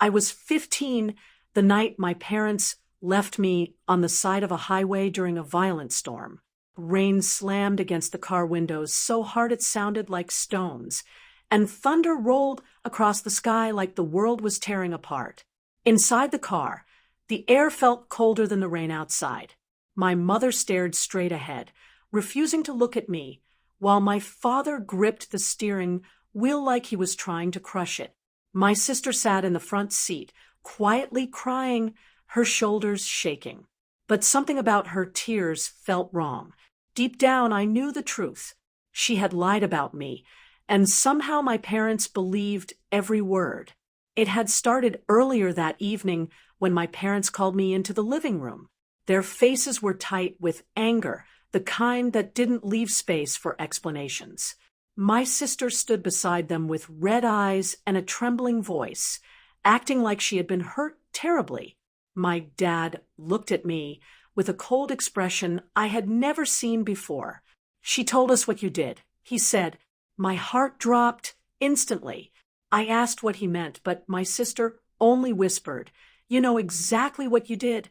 I was 15 the night my parents left me on the side of a highway during a violent storm. Rain slammed against the car windows so hard it sounded like stones, and thunder rolled across the sky like the world was tearing apart. Inside the car, the air felt colder than the rain outside. My mother stared straight ahead, refusing to look at me, while my father gripped the steering wheel like he was trying to crush it. My sister sat in the front seat, quietly crying, her shoulders shaking. But something about her tears felt wrong. Deep down, I knew the truth. She had lied about me, and somehow my parents believed every word. It had started earlier that evening when my parents called me into the living room. Their faces were tight with anger, the kind that didn't leave space for explanations. My sister stood beside them with red eyes and a trembling voice, acting like she had been hurt terribly. My dad looked at me with a cold expression I had never seen before. "She told us what you did," he said. My heart dropped instantly. I asked what he meant, but my sister only whispered, "You know exactly what you did."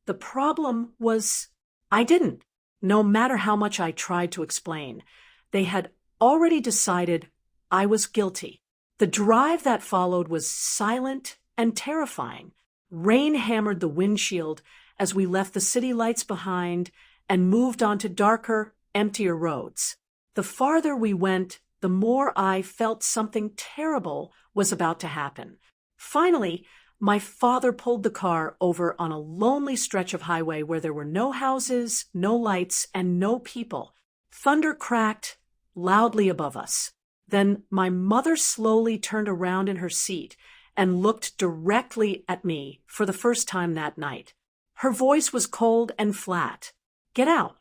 The problem was, I didn't. No matter how much I tried to explain, they had already decided I was guilty. The drive that followed was silent and terrifying. Rain hammered the windshield as we left the city lights behind and moved onto darker, emptier roads. The farther we went, the more I felt something terrible was about to happen. Finally, my father pulled the car over on a lonely stretch of highway where there were no houses, no lights, and no people. Thunder cracked loudly above us. Then my mother slowly turned around in her seat and looked directly at me for the first time that night. Her voice was cold and flat. "Get out."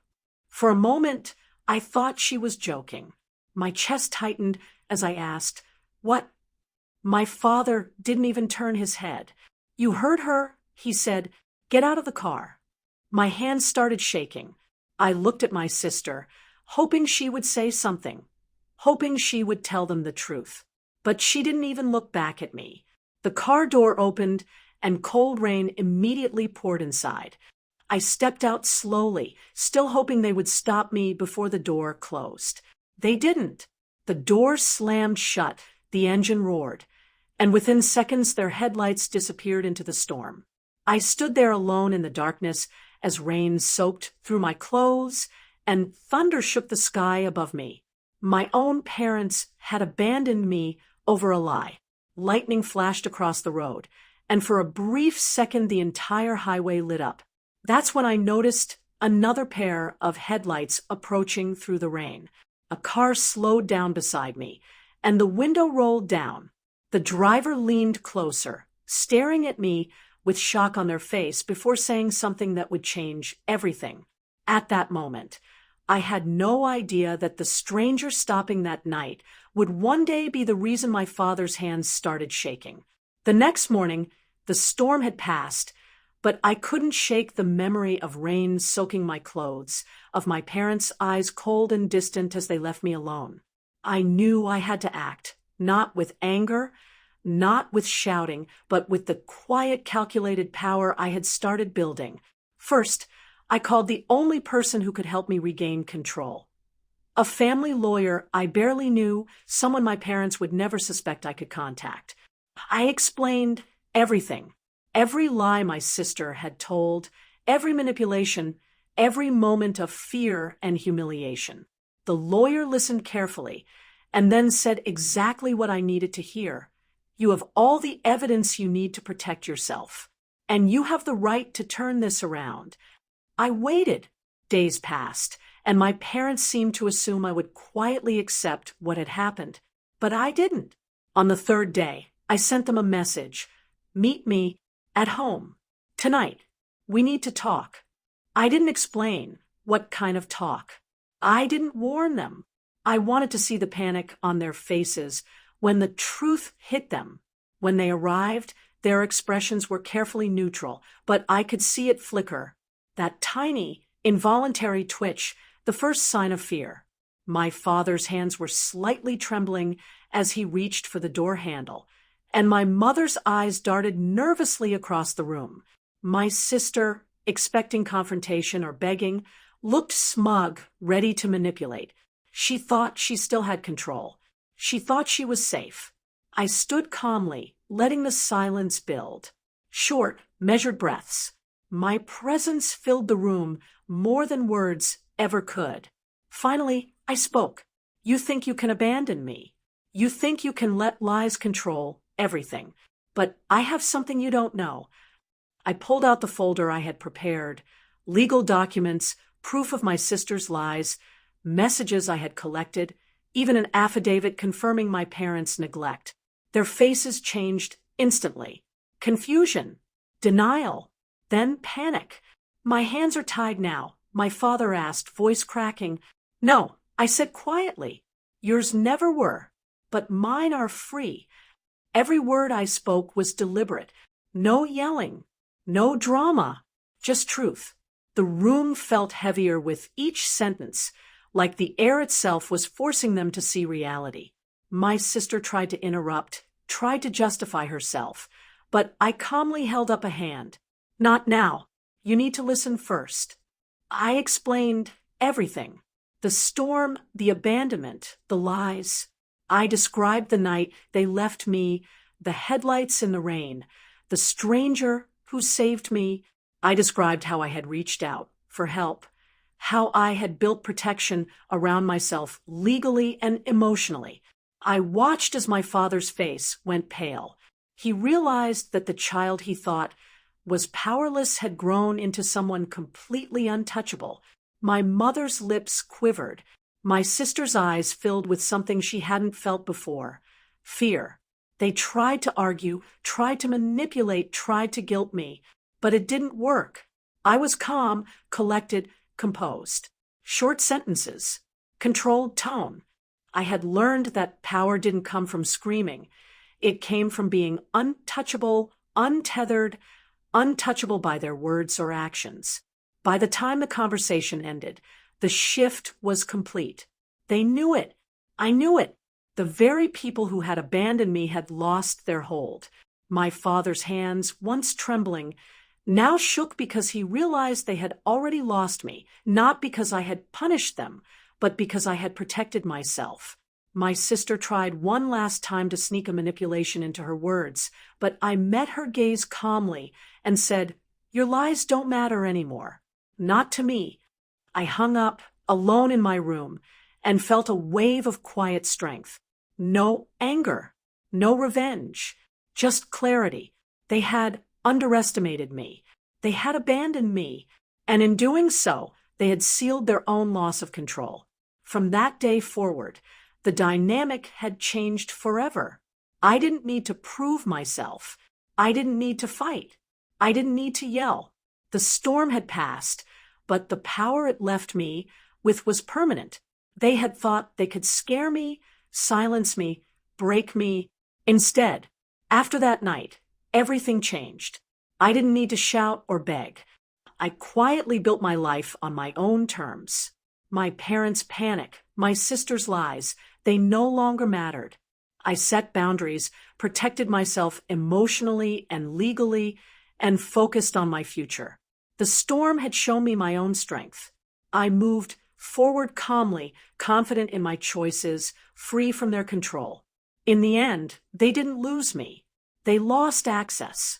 For a moment, I thought she was joking. My chest tightened as I asked, "What?" My father didn't even turn his head. "You heard her," he said. "Get out of the car." My hands started shaking. I looked at my sister, hoping she would say something, hoping she would tell them the truth. But she didn't even look back at me. The car door opened, and cold rain immediately poured inside. I stepped out slowly, still hoping they would stop me before the door closed. They didn't. The door slammed shut, the engine roared, and within seconds their headlights disappeared into the storm. I stood there alone in the darkness as rain soaked through my clothes and thunder shook the sky above me. My own parents had abandoned me over a lie. Lightning flashed across the road, and for a brief second the entire highway lit up. That's when I noticed another pair of headlights approaching through the rain. A car slowed down beside me, and the window rolled down. The driver leaned closer, staring at me with shock on their face before saying something that would change everything. At that moment, I had no idea that the stranger stopping that night would one day be the reason my father's hands started shaking. The next morning, the storm had passed, but I couldn't shake the memory of rain soaking my clothes, of my parents' eyes cold and distant as they left me alone. I knew I had to act, not with anger, not with shouting, but with the quiet, calculated power I had started building. First, I called the only person who could help me regain control. A family lawyer I barely knew, someone my parents would never suspect I could contact. I explained everything. Every lie my sister had told, every manipulation, every moment of fear and humiliation. The lawyer listened carefully and then said exactly what I needed to hear. "You have all the evidence you need to protect yourself, and you have the right to turn this around." I waited. Days passed, and my parents seemed to assume I would quietly accept what had happened. But I didn't. On the third day, I sent them a message. "Meet me at home. Tonight. We need to talk." I didn't explain what kind of talk. I didn't warn them. I wanted to see the panic on their faces when the truth hit them. When they arrived, their expressions were carefully neutral, but I could see it flicker. That tiny, involuntary twitch, the first sign of fear. My father's hands were slightly trembling as he reached for the door handle. and my mother's eyes darted nervously across the room. My sister, expecting confrontation or begging, looked smug, ready to manipulate. She thought she still had control. She thought she was safe. I stood calmly, letting the silence build. Short, measured breaths. My presence filled the room more than words ever could. Finally, I spoke. You think you can abandon me. You think you can let lies control everything. But I have something you don't know. I pulled out the folder I had prepared, legal documents, proof of my sister's lies, messages I had collected, even an affidavit confirming my parents' neglect. Their faces changed instantly. Confusion, denial, then panic. My hands are tied now, my father asked, voice cracking. No, I said quietly. Yours never were, but mine are free. Every word I spoke was deliberate. No yelling, no drama, just truth. The room felt heavier with each sentence, like the air itself was forcing them to see reality. My sister tried to interrupt, tried to justify herself, but I calmly held up a hand. Not now. You need to listen first. I explained everything. The storm, the abandonment, the lies. I described the night they left me, the headlights in the rain, the stranger who saved me. I described how I had reached out for help, how I had built protection around myself legally and emotionally. I watched as my father's face went pale. He realized that the child he thought was powerless had grown into someone completely untouchable. My mother's lips quivered. My sister's eyes filled with something she hadn't felt before. Fear. They tried to argue, tried to manipulate, tried to guilt me, but it didn't work. I was calm, collected, composed. Short sentences. Controlled tone. I had learned that power didn't come from screaming. It came from being untouchable, untethered, untouchable by their words or actions. By the time the conversation ended, the shift was complete. They knew it. I knew it. The very people who had abandoned me had lost their hold. My father's hands, once trembling, now shook because he realized they had already lost me, not because I had punished them, but because I had protected myself. My sister tried one last time to sneak a manipulation into her words, but I met her gaze calmly and said, "Your lies don't matter anymore. Not to me." I hung up, alone in my room, and felt a wave of quiet strength. No anger, no revenge, just clarity. They had underestimated me. They had abandoned me, and in doing so, they had sealed their own loss of control. From that day forward, the dynamic had changed forever. I didn't need to prove myself. I didn't need to fight. I didn't need to yell. The storm had passed, but the power it left me with was permanent. They had thought they could scare me, silence me, break me. Instead, after that night, everything changed. I didn't need to shout or beg. I quietly built my life on my own terms. My parents' panic, my sister's lies, they no longer mattered. I set boundaries, protected myself emotionally and legally, and focused on my future. The storm had shown me my own strength. I moved forward calmly, confident in my choices, free from their control. In the end, they didn't lose me. They lost access.